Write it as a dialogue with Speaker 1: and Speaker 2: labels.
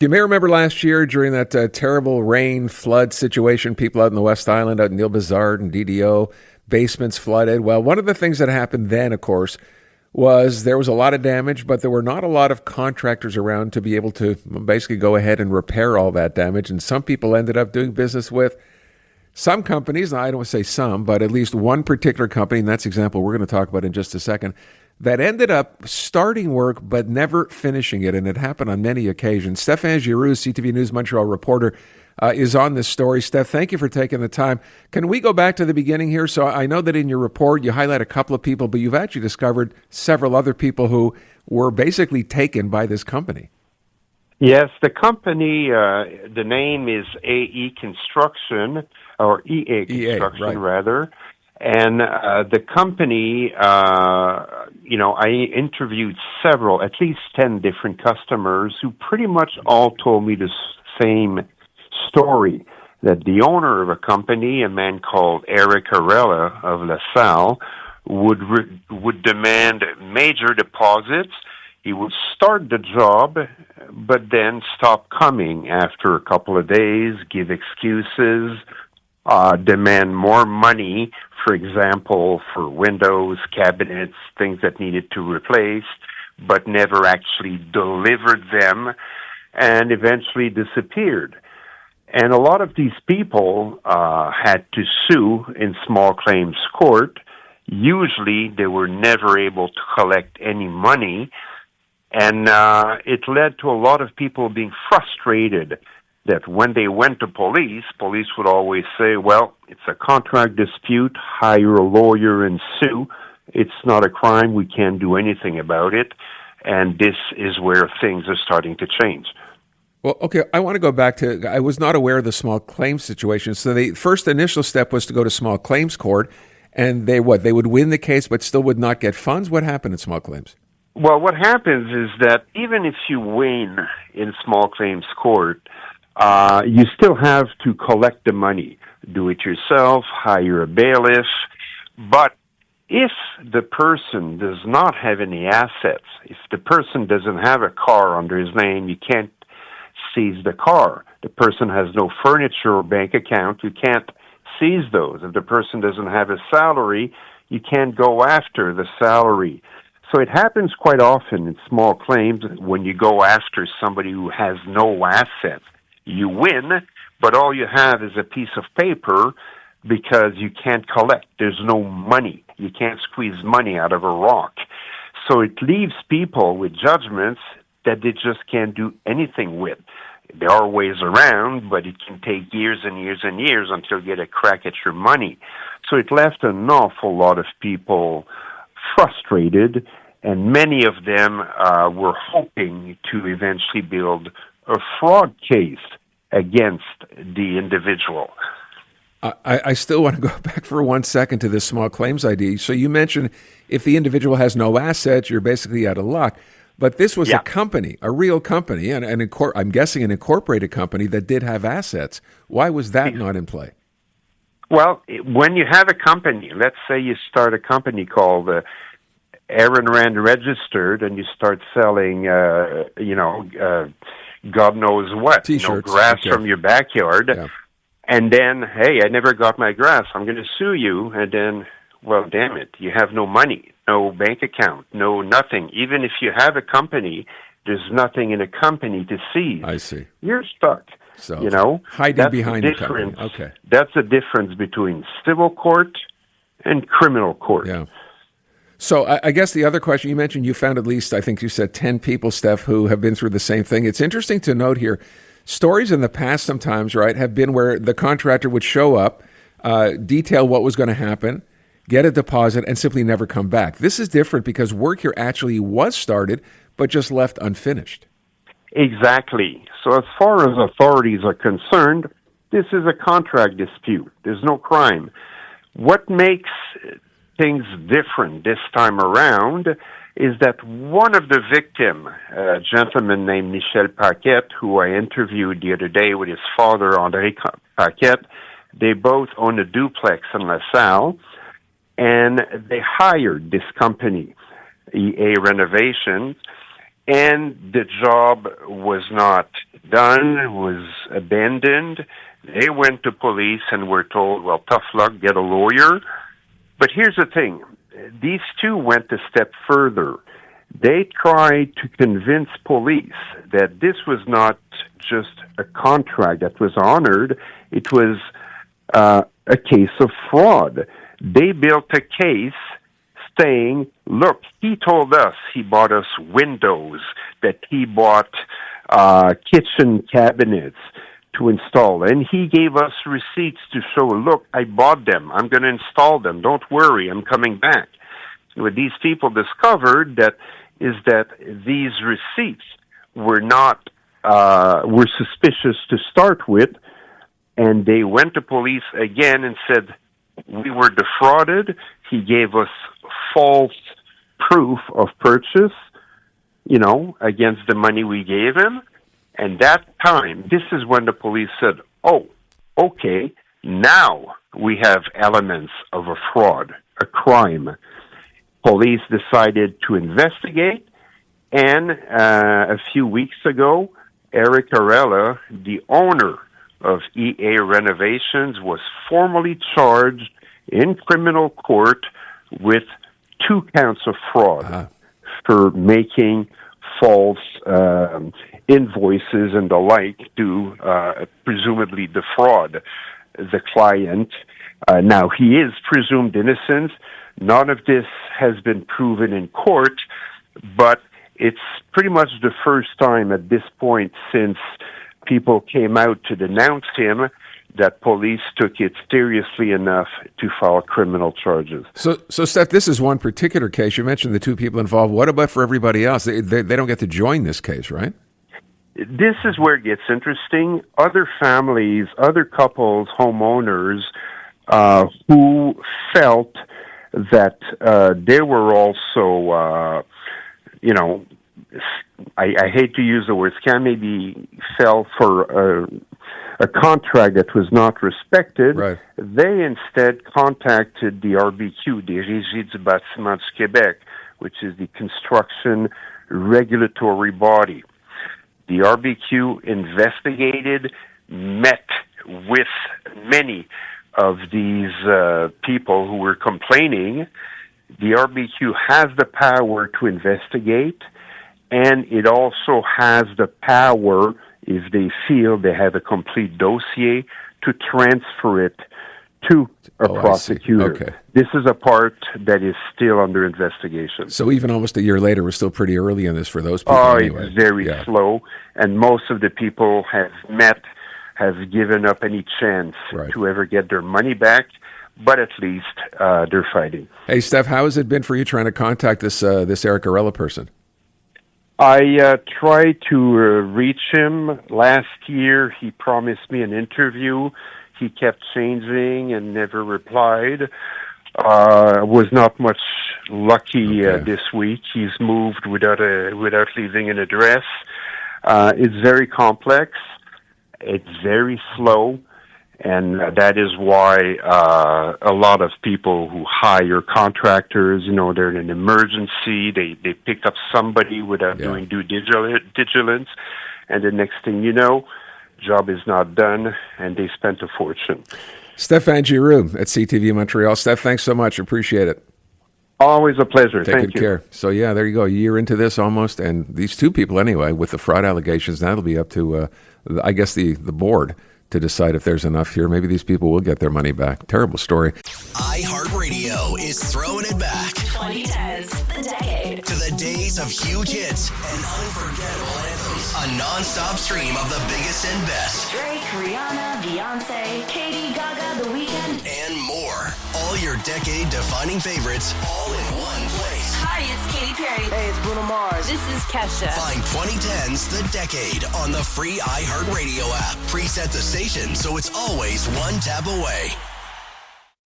Speaker 1: You may remember last year during that terrible rain flood situation, people out in the West Island, out in Ile Bizarre and DDO, basements flooded. Well, one of the things that happened then, of course, was there was a lot of damage, but there were not a lot of contractors around to be able to basically go ahead and repair all that damage. And some people ended up doing business with some companies. I don't want to say some, but at least one particular company, and that's the example we're going to talk about in just a second, that ended up starting work but never finishing it, and it happened on many occasions. Stéphane Giroux, CTV News Montreal reporter, is on this story. Steph, thank you for taking the time. Can we go back to the beginning here? So I know that in your report you highlight a couple of people, but you've actually discovered several other people who were basically taken by this company.
Speaker 2: Yes, the company, the name is AE Construction, or EA Construction,
Speaker 1: right.
Speaker 2: rather. And the company, I interviewed several, at least 10 different customers who pretty much all told me the same story, that the owner of a company, a man called Eric Arella of La Salle, would demand major deposits. He would start the job, but then stop coming after a couple of days, give excuses, demand more money, for example, for windows, cabinets, things that needed to replace, but never actually delivered them, and eventually disappeared. And a lot of these people had to sue in small claims court. Usually they were never able to collect any money, and it led to a lot of people being frustrated that when they went to police would always say, well, it's a contract dispute, hire a lawyer and sue. It's not a crime, we can't do anything about it. And this is where things are starting to change.
Speaker 1: Well, okay, I want to go back to, I was not aware of the small claims situation. So the first initial step was to go to small claims court, and they would win the case but still would not get funds? What happened in small claims?
Speaker 2: Well, what happens is that even if you win in small claims court, you still have to collect the money, do it yourself, hire a bailiff. But if the person does not have any assets, if the person doesn't have a car under his name, you can't seize the car. The person has no furniture or bank account, you can't seize those. If the person doesn't have a salary, you can't go after the salary. So it happens quite often in small claims when you go after somebody who has no assets. You win, but all you have is a piece of paper because you can't collect. There's no money. You can't squeeze money out of a rock. So it leaves people with judgments that they just can't do anything with. There are ways around, but it can take years and years and years until you get a crack at your money. So it left an awful lot of people frustrated, and many of them were hoping to eventually build a fraud case against the individual.
Speaker 1: I still want to go back for 1 second to this small claims ID. So you mentioned if the individual has no assets, you're basically out of luck. But this was a company, a real company, and I'm guessing an incorporated company that did have assets. Why was that not in play?
Speaker 2: Well, when you have a company, let's say you start a company called Aaron Rand Registered, and you start selling, God knows what,
Speaker 1: T-shirts,
Speaker 2: grass from your backyard. Yeah. And then, hey, I never got my grass. I'm going to sue you. And then, well, damn it, you have no money, no bank account, no nothing. Even if you have a company, there's nothing in a company to seize.
Speaker 1: I see.
Speaker 2: You're stuck.
Speaker 1: So hiding behind the company. Okay.
Speaker 2: That's the difference between civil court and criminal court.
Speaker 1: Yeah. So I guess the other question, you mentioned you found at least, I think you said 10 people, Steph, who have been through the same thing. It's interesting to note here, stories in the past sometimes, right, have been where the contractor would show up, detail what was going to happen, get a deposit, and simply never come back. This is different because work here actually was started, but just left unfinished.
Speaker 2: Exactly. So as far as authorities are concerned, this is a contract dispute. There's no crime. What makes things different this time around is that one of the victims, a gentleman named Michel Paquette, who I interviewed the other day with his father, André Paquette, they both own a duplex in La Salle, and they hired this company, EA Renovation, and the job was not done, was abandoned. They went to police and were told, well, tough luck, get a lawyer. But here's the thing. These two went a step further. They tried to convince police that this was not just a contract that was honored. It was a case of fraud. They built a case saying, look, he told us he bought us windows, that he bought kitchen cabinets to install. And he gave us receipts to show, look, I bought them. I'm going to install them. Don't worry, I'm coming back. What these people discovered that these receipts were not were suspicious to start with, and they went to police again and said, we were defrauded. He gave us false proof of purchase, against the money we gave him. And that time, this is when the police said, oh, okay, now we have elements of a fraud, a crime. Police decided to investigate, and a few weeks ago, Eric Arella, the owner of EA Renovations, was formally charged in criminal court with 2 counts of fraud for making false invoices and the like to presumably defraud the client. Now, he is presumed innocent. None of this has been proven in court, but it's pretty much the first time at this point since people came out to denounce him that police took it seriously enough to file criminal charges.
Speaker 1: So, Steph, this is one particular case. You mentioned the 2 people involved. What about for everybody else? They don't get to join this case, right?
Speaker 2: This is where it gets interesting. Other families, other couples, homeowners who felt that they were also, I hate to use the word scam, maybe fell for a contract that was not respected.
Speaker 1: Right.
Speaker 2: They instead contacted the RBQ, the Régie du Bâtiment du Québec, which is the construction regulatory body. The RBQ investigated, met with many of these people who were complaining. The RBQ has the power to investigate, and it also has the power, if they feel they have a complete dossier, to transfer it to a prosecutor.
Speaker 1: Okay.
Speaker 2: This is a part that is still under investigation.
Speaker 1: So even almost a year later, we're still pretty early in this for those people. Anyway.
Speaker 2: It's very slow, and most of the people have given up any chance to ever get their money back, but at least they're fighting.
Speaker 1: Hey, Steph, how has it been for you trying to contact this Eric Arella person?
Speaker 2: I tried to reach him last year. He promised me an interview. He kept changing and never replied. Was not much lucky this week. He's moved without leaving an address. It's very complex. It's very slow, and that is why a lot of people who hire contractors, they're in an emergency. They pick up somebody without doing due diligence, and the next thing you know, job is not done, and they spent a fortune.
Speaker 1: Stéphane Giroux at CTV Montreal. Steph, thanks so much. Appreciate it.
Speaker 2: Always a pleasure.
Speaker 1: Take
Speaker 2: Thank
Speaker 1: good care. So, there you go. A year into this almost, and these 2 people anyway with the fraud allegations, now it'll be up to, I guess, the board to decide if there's enough here. Maybe these people will get their money back. Terrible story.
Speaker 3: iHeartRadio is throwing it back.
Speaker 4: 2010s, the decade.
Speaker 3: To the days of huge hits and unforgettable anthems. A non-stop stream of the biggest and best.
Speaker 4: Drake, Rihanna, Beyonce, Katy, Gaga, The Weeknd,
Speaker 3: and more. All your decade-defining favorites, all in one place.
Speaker 4: Hi, it's Katy Perry.
Speaker 5: Hey, it's Bruno Mars.
Speaker 4: This is Kesha.
Speaker 3: Find 2010's The Decade on the free iHeartRadio app. Preset the station so it's always one tap away.